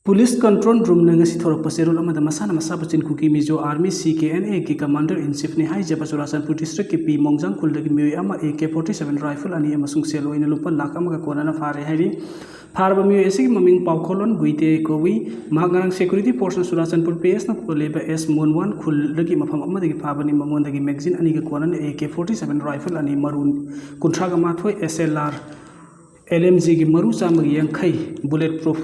Police control room नंगसी थोरप सेरोल अमद मसाना मसा बचिन cookie Mizo army CKNA की commander in chief ने हाई जब चुराचंदपुर डिस्ट्रिक्ट की पी मोंगजांग खुलदगी मियोय अमा AK-47 राइफल अनि अमसुंग सेल ओइन लुपा लाख अमगा कोनाना फारे हाइरी फारब मियोय एसी ममिंग पावखोलन गुइते कोवी मागनांग सिक्योरिटी फोर्स चुराचंदपुर PS न कोलेबा S मोनवान खुलदगी मफम अमदगी फाबनी ममोंदगी मैगजीन अनि के कोनाना AK-47 राइफल अनि मरून कुंथ्रागा माथोय SLR LMG की मरु चामगी यांखै बुलेट प्रूफ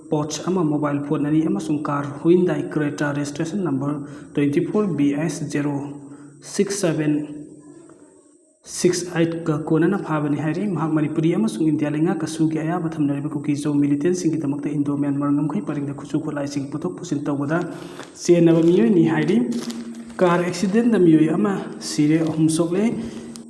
पॉच मोबाइल फोन अनि car Hyundai Creta registration number 24BS06768 का कोनाना फाबनी हाइरी मणिपुरी इंडिया लेंगा कसूगी अयाब थमनरिबा कुकीजो मिलिटेंट सिंह की इंडो म्यांमार ngमखै परिंग खुचु खोलाई सिंह पुथोक पुसिन तौबदा चेनब मियोय नि हाइरी कार एक्सीडेंट मियोय अमा सिरे अहुम सोकले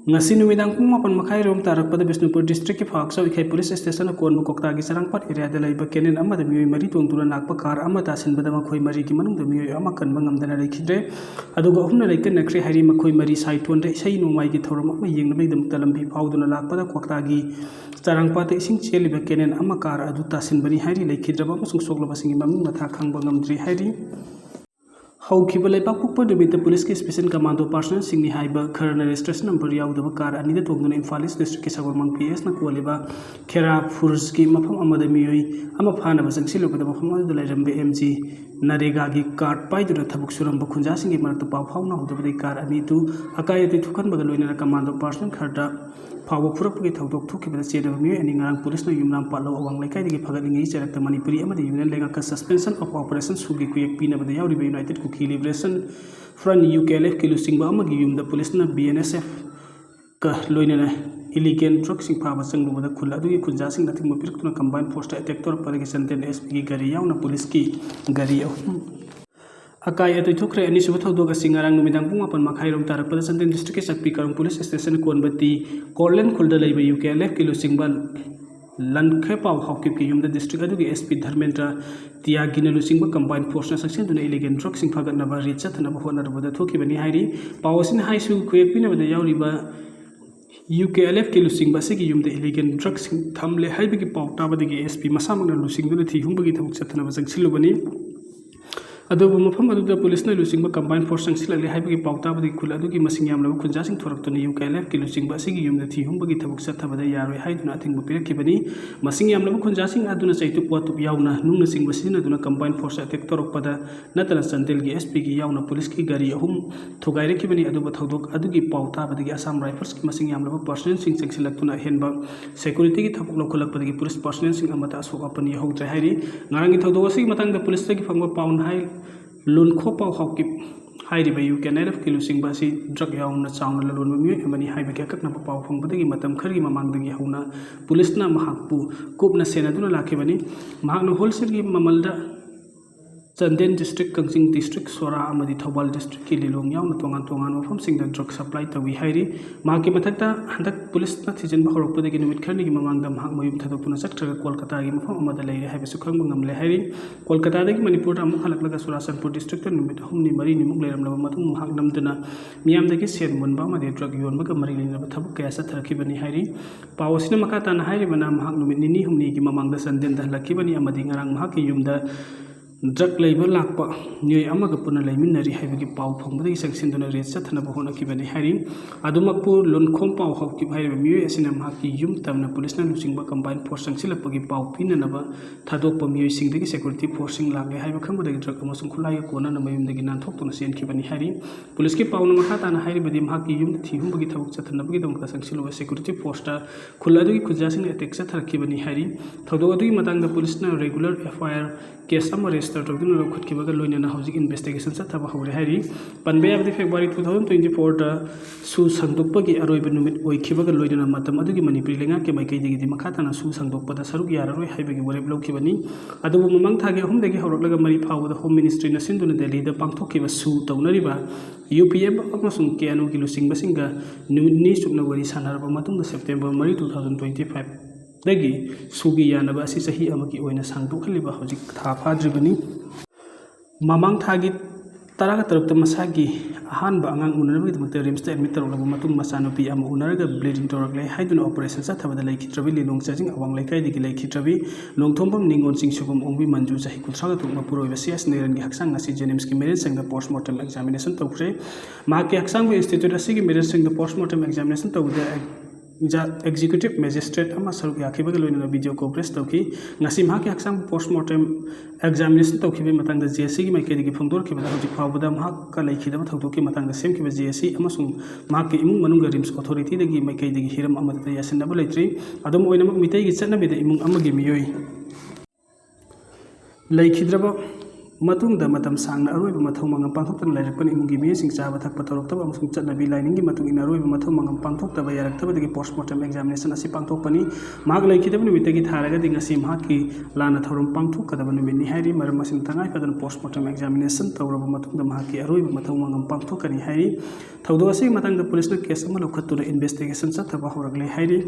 ngasi numitang pung mapan makai rom tarak pada Bisnupur district ki Phaksaw ikhai police station kon mukokta gi sarangpat area da laiba kenen amma da miyoy mari tongtuna nakpa car amma ta sin bada makhoi mari ki manung da miyoy amma kan bangam da rai khidre aduga humna lai kan nakri hari makhoi mari sai ton re sai no mai gi thorom amma yeng na dam talam bi phawduna lakpa da kokta gi sarangpat ising cheliba kenen amma car adu ta sin bani hari lai khidra ba musung soklo basingi mamung matha khang bangam dri hari हौखिबा लेपाक पुकपा दुबिता police के special commando personnel सिंगनी हाइबा खरना registration number याउदबा car अनिदा तोंगदुना इम्फाल ईस्ट डिस्ट्रिक्ट के सगोरमंग PS ना कोलेबा खेरा फुर्स की मफम अमदा मियोय अमा फानबा जंगसिलोबदा मफम अदुदा लाइरंबे MG नरेगा की कार्ड पाइदुना थबुक सुरंबा खुंजासिंगी मरकता पाव फावना हुदबदे कार अनितु अकायते थुखनबगा लोइना कमांडो पर्सनल खरदा फाव फुरकपगी थौदोक थुखिबदा चेनबा मियोय अनि ngarang पुलिस ना युमनाम पालो अवांग लेकाइदगी फगलिंगी चरकता मणिपुरी अमदा यूनियन लेंगा का सस्पेंशन ऑफ ऑपरेशन सुगी कुयक पिनबदा याउरिबा United Kuki Liberation Front UKLF की लुसिंगबा अमगी युमदा पुलिस ना BNSF का लोइना इलीगल ड्रग्स फाब चंगलुबदा खुल अदुगी खुंजासिंग नथिंग मपिरक्तुना कंबाइन फोर्स अटैक तौर पदगी संतेन SP की गाड़ी याउना पुलिस की गाड़ी अकाय अतुथुखरे अनिसुब थौदोग सिंगारंग नुमिदांग पुंग मापन मखाइरोम तारकपदा संतेन डिस्ट्रिक्ट के सकपी करम पुलिस स्टेशन कोनबती कोरलेन खुलदा लैबा UKLF की लुसिंगबा लनखे पाव हॉकी की युमदा डिस्ट्रिक्ट अदुगी SP धर्मेंद्र तियागिना लुसिंगबा कंबाइन फोर्स ना सक्सेन दुना इलीगल ड्रग्स फागनबा रिच थनबा होनरबदा थोकिबनी हाइरी पावसिन हाइसु खुयपिनबदा याउरिबा UKLF की लुसिंगबा से की युमदा इलीगल ड्रग्स थमले हाइबगी पाव ताबदगी SP मसामगना लुसिंगदुना थी हुंबगी थबक चथनबा जंगसिलुबनी अदुबु मफम अदुदा पुलिस ना लुसिंगबा कंबाइन फोर्स संगसिलले हाइबगी पाव ताबदगी खुल अदुगी मसिंग यामलबा खुंजासिंग थोरक्तुना UKLF की लुसिंगबा से की युमदा थी हुंबगी थबक चथबदा यारोय हाइदुना अथिंग पिरकिबनी मसिंग यामलबा खुंजासिंग अदुना चैतु पोतु याउना नुंगना सिंगबा सिनदुना कंबाइन फोर्स अटैक तोरकपदा नतना चंदेल की SP की याउना पुलिस की गाड़ी अहुम थुगाइरकिबनी अदुबा थौदोक अदुगी पाव ताबदगी असम राइफल्स की मसिंग यामलबा पर्सनल सिंग चंगसिलक्तुना हेनबा सिक्योरिटी की थबक लौखलकपदगी पुलिस पर्सनल सिंग अमता असोक अपनी हौद्रे हाइरी ngarang थौदोक असि मतंग पुलिस तगी फंगबा पाउन हाइ लुनखो पाव हौकी हाइरिबा UKLF की लुसिंगबा सि ड्रग याउना चाउना ललोनबा मियोय अमनि हाइबगे अकक्नबा पाव फंगबदगी मतम खरगी ममांगदगी हौना पुलिस ना महाकपु कुपना सेनादुना लाखिबनी महाकना होलसेल की ममलदा चंदेन डिस्ट्रिक्ट कंजिंग डिस्ट्रिक्ट सोरा अमदि थौबाल डिस्ट्रिक्ट की लिलोंग याउना तोंगान तोंगान मफम सिंगदा ड्रग सप्लाई तवी हाइरी माकी मथकता हंदक पुलिस ना थिजन बहरपदगी निमित खरनिगी ममांगदा महाक मयुम थदोक्तुना चक्त्रगा कोलकाता की मफम अमदा लेरे हाइबसु खंग ngamle हाइरी कोलकाता दगी मणिपुर अमुक हलकलगा सुराचंदपुर डिस्ट्रिक्ट निमित हमनि मरी निमुक लेरमलबा मतुंग महाक नमदुना मियामदगी सेन मुनबा अमदि ड्रग योनबगा मरी लेनबा थबक कया सथरखिबनी हाइरी पावसिना मकाताना हाइरिबना महाक निमित निनी हमनि की ममांगदा संदेन दहलखिबनी अमदि ngarang महाक की युमदा ड्रग लेबर लाप न्यूय पुनः लेमिनरी है पाव फंगद संगसिंदुना रेट चथनब होनखिबनी हाइरी अदुमकपु लोनखोम पाव हौकिब हाइरिबा मियोय असिना महाकि युम तमना पुलिसना लुचिंगबा कंबाइन फोर्स संगसिलपगी पाव पिननबा थादोकपा मियोय सिंगदगी सिक्योरिटी फोर्सिंग लागे हाइबा खंबदगी ड्रग अमसुंग खुलाय कोनना मयुमदगी नानथोक्तुना सेनखिबनी हाइरी पुलिस के पावना मखा ताना हाइरिबदि महाकि युम थिहुमबगी थबक चथनबगी दमका संगसिलबा सिक्योरिटी फोर्सटा खुलादुगी खुजासिंग अटैक चथरखिबनी हाइरी थौदोगदुगी मतंगदा पुलिसना रेगुलर FIR केस अमा रेजिस्टर तौदुना लौखटखिबगा लोइनना हौजिक इन्वेस्टिगेशन चथबा हौरे हाइरी पनबे याबदि फेब्रुवारी 2024 दा सु संगदोकपगी अरोइबा नुमित ओइखिबगा लोइनना मतम अदुगी मणिपुरी लेंगा के माइकैदगी मखाताना सु संगदोकपदा सरुक याररोइ हाइबगी वरेब लौखिबनी अदुबु ममंग थागे अहुमदगी हौरकलगा मरि फावदा होम मिनिस्ट्री न सिंदुना दिल्लीदा पांगथोखिबा सु तौनरिबा UPF अमसुंग KNU की लुसिंगबसिंगा नुमित नि सुकना वरि सानारबा मतुंग सेप्टेम्बर 3 2025 दगी सुगी यानबा असि सही अमकी ओइना सांगदोखलिबा हौजिक था फाद्रिबनी ममांग थागी तरागा तरुक मसागी अहानब आंगांग उनरबगिदमक्ता रिम्सता एडमिट तौरबा मतुंग मचानुपी अमा उनरगा ब्लीडिंग तौरकले हाइदुना ऑपरेशन चाथबदा लैखित्रबि लिलोंग चाजिंग अवांग लैकाइदगी लैखित्रबि नोंथोंबम निंगोन सिंगसुगम ओंबि मंजू चाहि कुथ्रागा तुंग मपुरोइबा सीएस नेरनगी हक्सांग ngasi जेनिम्स की मेरिट संग पोस्टमार्टम एग्जामिनेशन तौख्रे माके हक्सांग इंस्टीट्यूट असिगी मेरिट संग पोस्टमार्टम एग्जामिनेशन तौदे एग्जीक्यूटिव मैजिस्ट्रेट सरुक याखिबग लोइना वीडियो कवरेज तौखी ngasi mahaki haksang postmortem examination taukibe matangda JSC gi maikedi gi phongdorkibada hojik phawbada mahakka laikhidaba thautoki matangda semkiba JSC amasung mahakki imung manungga rims authority dagi maikedi gi hiram amada yasinaba leitri adom oinamak mitai gi chatnabida imung amagi miyoi laikhidraba मतुंगदा मतम सांगना अरोइब मथौ मंगम पांथोक्तन लाइरकपन इमुंगी मियसिंग चाबा थकपा तौरक्तब अमसुंग चटनबी लाइनिंगी मतुंग इन अरोइब मथौ मंगम पांथोक्तब यारक्तबदगी postmortem examination असि पांथोक्पनी माग लैखिदब नुमितगी थारगदि ngasi mahaki lana thorum पांथोक्कदब नुमितनि हाइरि मरम मसिन तंगाइ फदन पोस्टमार्टम एग्जामिनेशन तौरब मतुंगदा mahaki अरोइब मथौ मंगम पांथोक्कनि हाइरि थौदो असि मतंगदा पुलिसना केस अमा लौखत्तुना इन्वेस्टिगेशन चथबा हौरगले हाइरि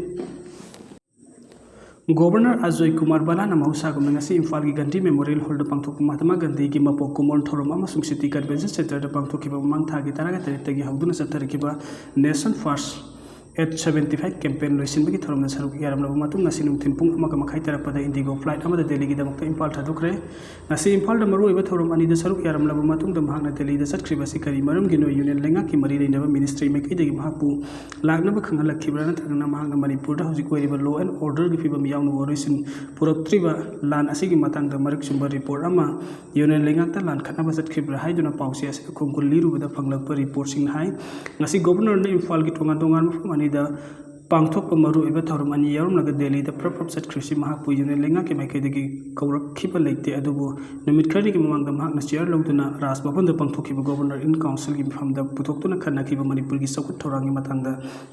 गवर्नर अजय कुमार बालाना महौसागुमना ngasi इम्फाल की गांधी मेमोरियल हॉल पांथोक महात्मा गांधी की मपोक कुमोन थोरम अमसुंग सिटी कन्वेंशन सेंटर पांथोकिबा ममांग थागी तरागा तरेतगी हौदुना चथरकिबा नेशन फर्स्ट 875 कैंपेन लोइसिनबगी थोरम सरुक यारमलबा मतुंग ngasi नुंथिन पुंग अमका मखाइ तरपदा इंडिगो फ्लाइट अमदा दिल्ली की दमकता इम्फाल थादुखरे ngasi इम्फाल द मरुइबा थोरम अनिदा सरुक यारमलबा मतुंग द महाना दिल्ली द चटख्रिबासि करी मरम गिनो यूनियन लेंगा की मरी लेनबा मिनिस्ट्री मेकैदगी महापु लागनबा खंगलखिब्रा नत्रगना महांग मणिपुर द हौजिक ओइरिबा लॉ एंड ऑर्डर की फिबम यावनु वरिसिन पुरक्त्रिबा लान असिगी मतंग द मरिक सुंबा रिपोर्ट अमा यूनियन लेंगाता लान खतनबा चटख्रिब्रा हाइदुना पाउसी असिग खुंगुल लिरुबदा फंगलकपा रिपोर्ट सिंग हाइ ngasi गवर्नर ने इम्फाल की टोंगा टोंगा मफम अनिदा पांथोक मरु एबा थौरम अनि यारुमनगा दिल्ली द प्रपप चटख्रिसि महापु यूनियन लेंगा के माइकैदगी कौरखिबा लेते अदुबु नुमित खरनि की ममांग the महाकना chair लौदुना Raj Bhavan the पांथोखिबा governor in council की मिफम द पुथोक्तुना खन्नाखिबा मणिपुर की सौखत थौरांगी मतंगदा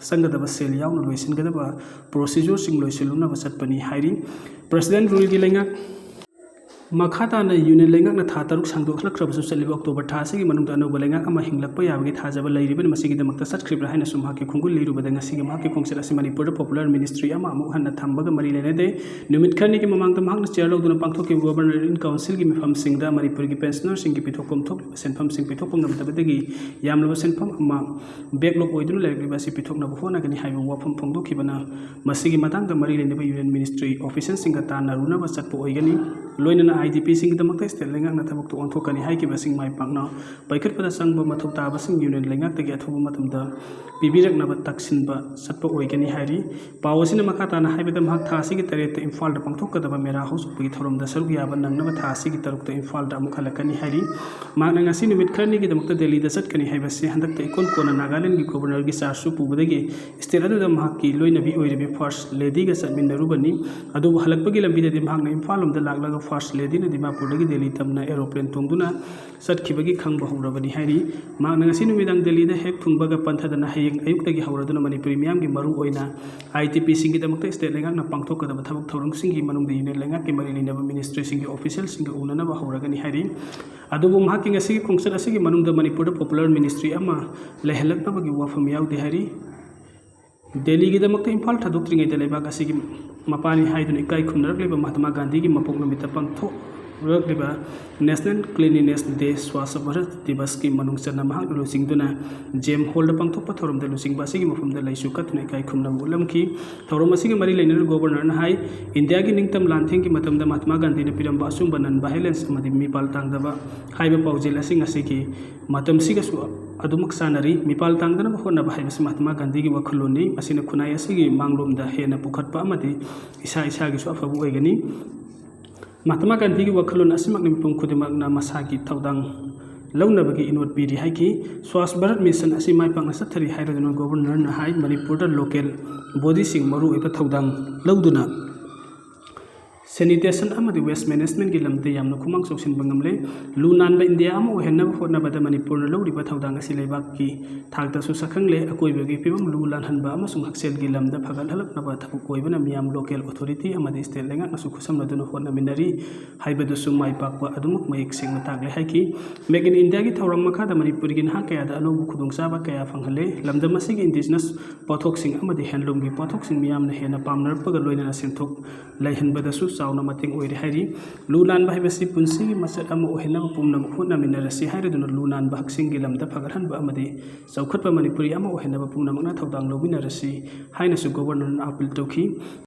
संगदबा सेल यावना लोइसिनगदबा प्रोसीजर सिंग लोइसिलुना चटपनी हाइरि प्रेसिडेंट रूल की लेंगा मखाताना यूनियन लेंगाकना था तरुक सांदोखलख्रबसु चलिबा अक्टोबर था सिगी मनुंग अनौबा लेंगाक अमा हिंगलकपा याबगी थाजबा लैरिबन मसिगिदमक्ता चटख्रिब्रा हाइना सुमहाके खुंगुल लिरुबदा ngasi mahaki khongset asi manipur popular ministry ama amuk hanna thambaga mari lenade numit khani ki mamang da mahakna chair loduna pangthoki governor in council gi mifam singda manipur gi pensioner sing gi pithokom thok senpham sing pithokom namtabadagi yamlaba senpham ama backlog oidunu lairiba si pithokna bhona gani haibu wafam phongdokhibana masigi matang da mari lenaba union ministry officials singa ta naruna ba chatpo oigani loinana IDP Singh दमक्ता state लेंगाक नथबक तो ओंथोकनी हाइकी busing माइ पाकना पाइखटपदा संग मथौ ताबसिंग union लेंगाक तगी अथोब मतमदा पिबिरकनब तक्सिनबा सत्प ओइगनी हाइरि पावसिन मखाताना हाइबदा Mahak थासिगी Taret Imphal the पांथोकदबा मेरा house उपगी theorem the सरुक याबा नंगनब थासिगी तरुक the Imphal the अमुख हलकनी हाइरि मागना ngasi नुमित खरनि की दमक्ता Delhi the चटकनी हाइबसे हंदक त इकोन कोना नागालैंड की गवर्नर की चार्जु पुबदगी स्टेट अदुदा महकी लोइनबी ओइरिबे फर्स्ट लेडी ग सटमिनरुबनी अदु हलकपगी लंबीददि महकना इम्फाल लमदा लागलागा फर्स्ट लेडी न दिमापुरदगी दिल्ली तमना एरोप्लेन तोंदुना चटखिबगी खंगबा हौरबनी हाइरि मागना ngasi नुमिदांग दिल्ली द हेक थुंबगा पंथदना hayeng ayuktagi hauraduna manipuri miyam gi maru oina ITP singi damakta state lengak na pangthokadaba thabak thorong singi manungda union lengak ki mari linaba ministry singi official singi unanaba hauragani hairi adubu mahaki ngasi khongset asigi manungda manipur da popular ministry ama lehelaknabagi wafam yaudi hairi Delhi की दमकता Imphal थादोक्त्रिङै the लेबाक असigi मपानी हाइदुन इकाइ खुमनरकलेबा महात्मा गांधी की मपोक नमिता पांथोरकलेबा national cleanliness day Swachh Bharat Diwas की मनुंग चना महाक लुसिंगदुना जेम हॉल द पांथोक थोरम द लुसिंग बासिगी मफम द लैसु कतुन इकाइ खुमनम उलमकी थोरम असigi मरी लेनर गवर्नर न हाई इंडिया की निंगतम लांथेंग की मतम द महात्मा गांधी ने पिरम बासुम बनन वायलेंस मदि मिपाल तांगदबा हाइबा पाउजेल असing असigi मतम सिगसु अदुमक सानरी मिपाल तांगदन होनबा हाइबस महात्मा गांधी की वखलोनी असिन खुनाय असigi मांगलोम द हेना पुखतपा अमदि इसा इसा की सुअफबु ओइगनी महात्मा गांधी की वखलोन असिमक निपुम खुदिमकना मसा की थौदांग लौनबगी इनोट पीरी हाइकी स्वच्छ भारत मिशन असि माइ पाकना सथरी हाइरदुना गवर्नर न हाइ मणिपुर द लोकल बॉडी सिंग मरु एबा थौदांग लौदुना सैनिटेशन अमदि वेस्ट मैनेजमेंट की लमते यामना खुमांग सोक्सिन बंगमले लु नानबा इंडिया अम ओहेनबा होनबदा मणिपुर न लौरिबा थौदांग असि लेबाक की थागतसु सखंगले अकोइबगी पिबम लु लानहनबा अमसुंग हक्सेल की लमदा फगल हलकनबा थबु कोइबना मियाम लोकल अथॉरिटी अमदि स्टेट लेंगा नसु खुसमनदुना होनमिनरी हाइबदसु माइ पाकवा अदुमुक मयेक सिंगना तागले हाइकी मेक इन इंडिया की थौरंग मखादा मणिपुर की नहा कयादा अनोबु खुदुंगसाबा कया फंगहले लमदम असिगी इंडिजिनस पोथोक सिंग अमदि हैंडलूम की पोथोक सिंग मियाम न हेना पामनरपगा लोइना सेंथोक लैहनबदसु चावना मतेंग ओइरे हाइरि लु नानबा हाइबसि पुन्सिगि मचत अमा ओहेनबा पुमनमक होनामिनरसि हाइरदुना लु नानबा हक्सिंगि लमदा फगरहनबा अमदि चौखटबा मणिपुरी अमा ओहेनबा पुमनमकना थौदांग लौमिनरसि हाइनसु गवर्नर अपील तौखि।